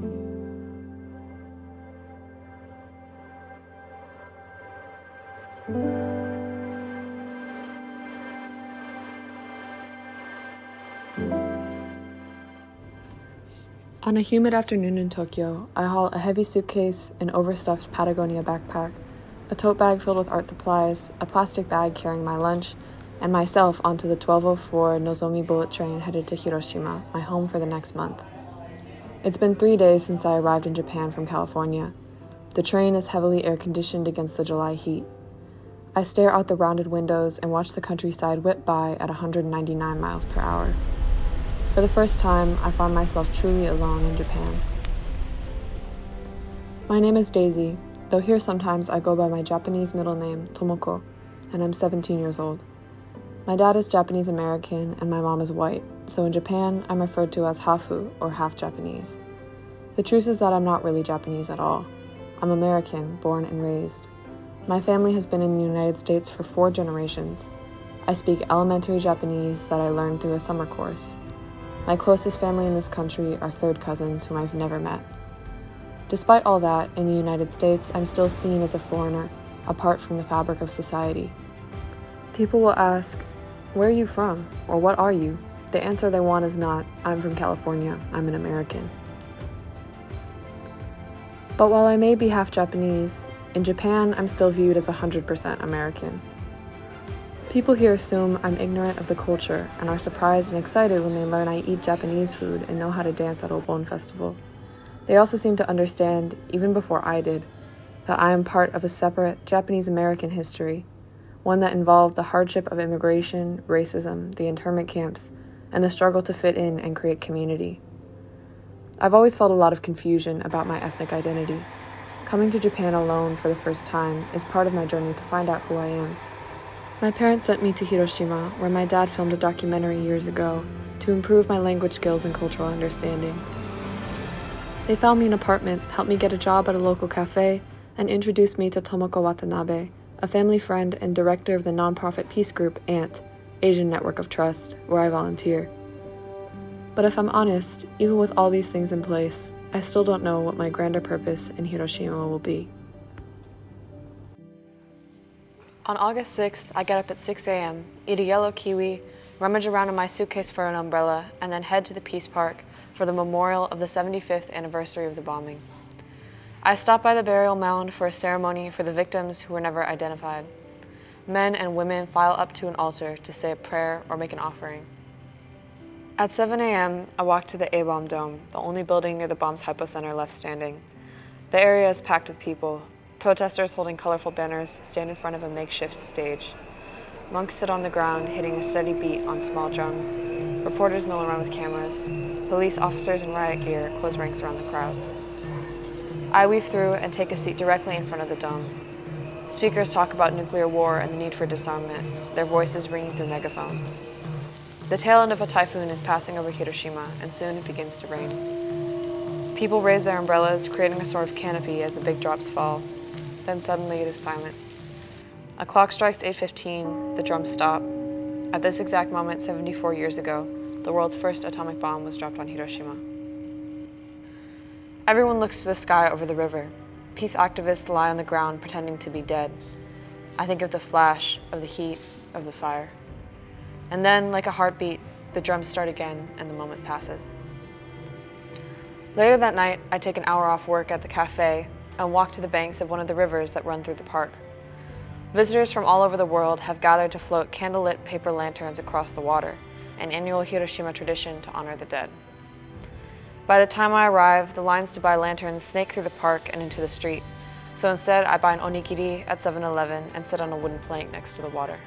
On a humid afternoon in Tokyo, I haul a heavy suitcase, an overstuffed Patagonia backpack, a tote bag filled with art supplies, a plastic bag carrying my lunch, and myself onto the 12:04 Nozomi bullet train headed to Hiroshima, my home for the next month. It's been 3 days since I arrived in Japan from California. The train is heavily air-conditioned against the July heat. I stare out the rounded windows and watch the countryside whip by at 199 miles per hour. For the first time, I find myself truly alone in Japan. My name is Daisy, though here sometimes I go by my Japanese middle name, Tomoko, and I'm 17 years old. My dad is Japanese American and my mom is white, so in Japan I'm referred to as Hafu, or half Japanese. The truth is that I'm not really Japanese at all. I'm American, born and raised. My family has been in the United States for 4 generations. I speak elementary Japanese that I learned through a summer course. My closest family in this country are third cousins whom I've never met. Despite all that, in the United States, I'm still seen as a foreigner, apart from the fabric of society. People will ask, "Where are you from?" or "What are you?" The answer they want is not, "I'm from California, I'm an American." But while I may be half Japanese, in Japan, I'm still viewed as 100% American. People here assume I'm ignorant of the culture and are surprised and excited when they learn I eat Japanese food and know how to dance at Obon Festival. They also seem to understand, even before I did, that I am part of a separate Japanese-American history, one that involved the hardship of immigration, racism, the internment camps, and the struggle to fit in and create community. I've always felt a lot of confusion about my ethnic identity. Coming to Japan alone for the first time is part of my journey to find out who I am. My parents sent me to Hiroshima, where my dad filmed a documentary years ago, to improve my language skills and cultural understanding. They found me an apartment, helped me get a job at a local cafe, and introduced me to Tomoko Watanabe, a family friend and director of the nonprofit peace group ANT, Asian Network of Trust, where I volunteer. But if I'm honest, even with all these things in place, I still don't know what my grander purpose in Hiroshima will be. On August 6th, I get up at 6 a.m., eat a yellow kiwi, rummage around in my suitcase for an umbrella, and then head to the Peace Park for the memorial of the 75th anniversary of the bombing. I stop by the burial mound for a ceremony for the victims who were never identified. Men and women file up to an altar to say a prayer or make an offering. At 7 a.m., I walk to the Abom Dome, the only building near the bomb's hypocenter left standing. The area is packed with people. Protesters holding colorful banners stand in front of a makeshift stage. Monks sit on the ground, hitting a steady beat on small drums. Reporters mill around with cameras. Police officers in riot gear close ranks around the crowds. I weave through and take a seat directly in front of the dome. Speakers talk about nuclear war and the need for disarmament, their voices ringing through megaphones. The tail end of a typhoon is passing over Hiroshima, and soon it begins to rain. People raise their umbrellas, creating a sort of canopy as the big drops fall. Then suddenly it is silent. A clock strikes 8:15, the drums stop. At this exact moment, 74 years ago, the world's first atomic bomb was dropped on Hiroshima. Everyone looks to the sky over the river. Peace activists lie on the ground pretending to be dead. I think of the flash, of the heat, of the fire. And then, like a heartbeat, the drums start again and the moment passes. Later that night, I take an hour off work at the cafe and walk to the banks of one of the rivers that run through the park. Visitors from all over the world have gathered to float candlelit paper lanterns across the water, an annual Hiroshima tradition to honor the dead. By the time I arrive, the lines to buy lanterns snake through the park and into the street, so instead I buy an onigiri at 7-Eleven and sit on a wooden plank next to the water.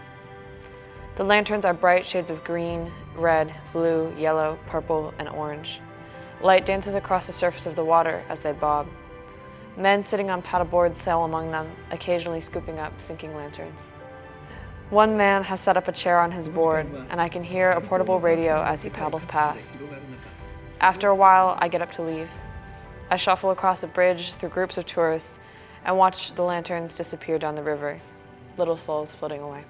The lanterns are bright shades of green, red, blue, yellow, purple, and orange. Light dances across the surface of the water as they bob. Men sitting on paddleboards sail among them, occasionally scooping up sinking lanterns. One man has set up a chair on his board, and I can hear a portable radio as he paddles past. After a while, I get up to leave. I shuffle across a bridge through groups of tourists and watch the lanterns disappear down the river, little souls floating away.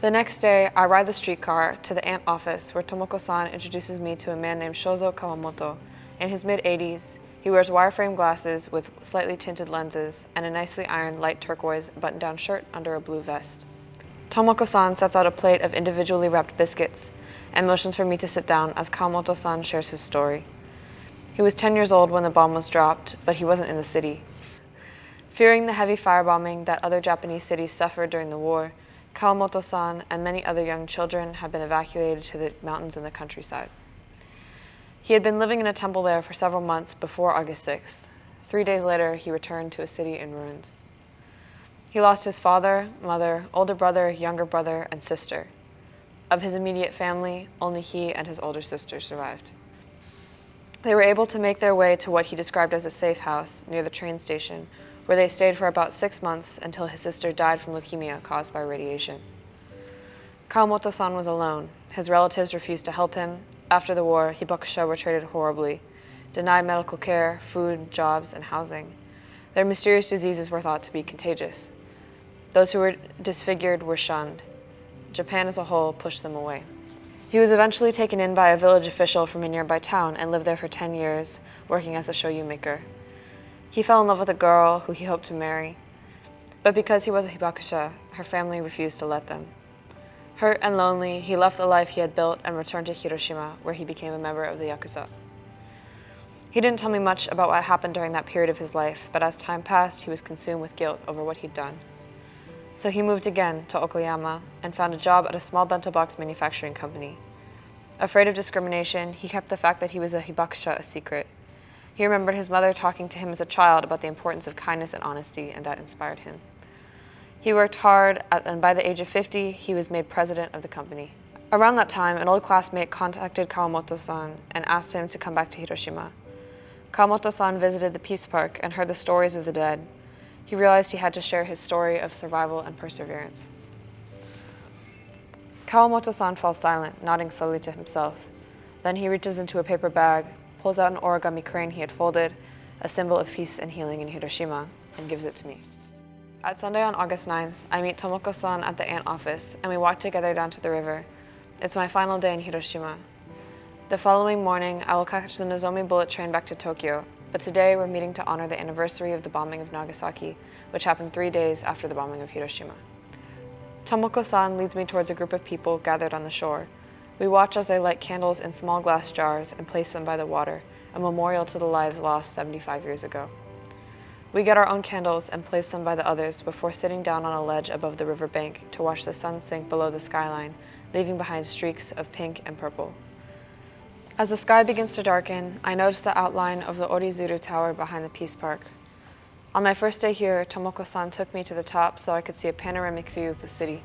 The next day, I ride the streetcar to the ANT office where Tomoko-san introduces me to a man named Shozo Kawamoto. In his mid-80s, He wears wireframe glasses with slightly tinted lenses and a nicely ironed light turquoise button-down shirt under a blue vest. Tomoko-san sets out a plate of individually wrapped biscuits and motions for me to sit down as Kawamoto-san shares his story. He was 10 years old when the bomb was dropped, but he wasn't in the city. Fearing the heavy firebombing that other Japanese cities suffered during the war, Kawamoto-san and many other young children had been evacuated to the mountains in the countryside. He had been living in a temple there for several months before August 6th. 3 days later, he returned to a city in ruins. He lost his father, mother, older brother, younger brother, and sister. Of his immediate family, only he and his older sister survived. They were able to make their way to what he described as a safe house near the train station, where they stayed for about 6 months until his sister died from leukemia caused by radiation. Kawamoto-san was alone. His relatives refused to help him. After the war, hibakusha were treated horribly, denied medical care, food, jobs, and housing. Their mysterious diseases were thought to be contagious. Those who were disfigured were shunned. Japan as a whole pushed them away. He was eventually taken in by a village official from a nearby town and lived there for 10 years, working as a shoyu maker. He fell in love with a girl who he hoped to marry, but because he was a hibakusha, her family refused to let them. Hurt and lonely, he left the life he had built and returned to Hiroshima, where he became a member of the Yakuza. He didn't tell me much about what happened during that period of his life, but as time passed, he was consumed with guilt over what he'd done. So he moved again to Okayama and found a job at a small bento box manufacturing company. Afraid of discrimination, he kept the fact that he was a hibakusha a secret. He remembered his mother talking to him as a child about the importance of kindness and honesty, and that inspired him. He worked hard, and by the age of 50, he was made president of the company. Around that time, an old classmate contacted Kawamoto-san and asked him to come back to Hiroshima. Kawamoto-san visited the Peace Park and heard the stories of the dead. He realized he had to share his story of survival and perseverance. Kawamoto-san falls silent, nodding slowly to himself. Then he reaches into a paper bag, pulls out an origami crane he had folded, a symbol of peace and healing in Hiroshima, and gives it to me. At Sunday on August 9th, I meet Tomoko-san at the aunt office, and we walk together down to the river. It's my final day in Hiroshima. The following morning, I will catch the Nozomi bullet train back to Tokyo, but today we're meeting to honor the anniversary of the bombing of Nagasaki, which happened 3 days after the bombing of Hiroshima. Tomoko-san leads me towards a group of people gathered on the shore. We watch as they light candles in small glass jars and place them by the water, a memorial to the lives lost 75 years ago. We get our own candles and place them by the others before sitting down on a ledge above the riverbank to watch the sun sink below the skyline, leaving behind streaks of pink and purple. As the sky begins to darken, I notice the outline of the Orizuru Tower behind the Peace Park. On my first day here, Tomoko-san took me to the top so I could see a panoramic view of the city.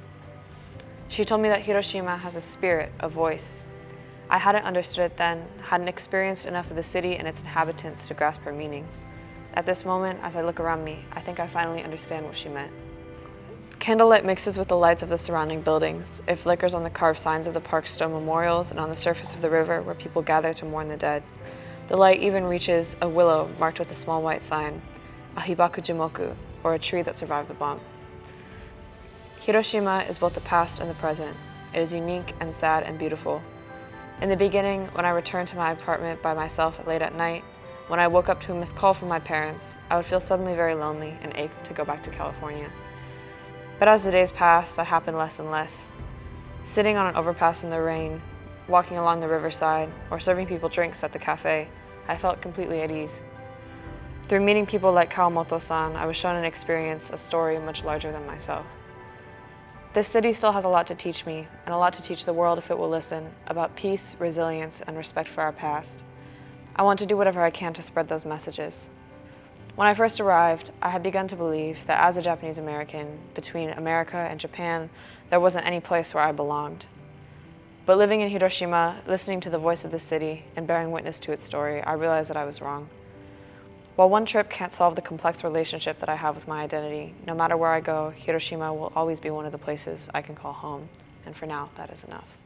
She told me that Hiroshima has a spirit, a voice. I hadn't understood it then, hadn't experienced enough of the city and its inhabitants to grasp her meaning. At this moment, as I look around me, I think I finally understand what she meant. Candlelight mixes with the lights of the surrounding buildings. It flickers on the carved signs of the park's stone memorials and on the surface of the river where people gather to mourn the dead. The light even reaches a willow marked with a small white sign, a hibakujimoku, or a tree that survived the bomb. Hiroshima is both the past and the present. It is unique and sad and beautiful. In the beginning, when I returned to my apartment by myself late at night, when I woke up to a missed call from my parents, I would feel suddenly very lonely and ache to go back to California. But as the days passed, that happened less and less. Sitting on an overpass in the rain, walking along the riverside, or serving people drinks at the cafe, I felt completely at ease. Through meeting people like Kawamoto-san, I was shown an experience, a story much larger than myself. This city still has a lot to teach me, and a lot to teach the world if it will listen, about peace, resilience, and respect for our past. I want to do whatever I can to spread those messages. When I first arrived, I had begun to believe that as a Japanese American, between America and Japan, there wasn't any place where I belonged. But living in Hiroshima, listening to the voice of the city, and bearing witness to its story, I realized that I was wrong. While one trip can't solve the complex relationship that I have with my identity, no matter where I go, Hiroshima will always be one of the places I can call home, and for now, that is enough.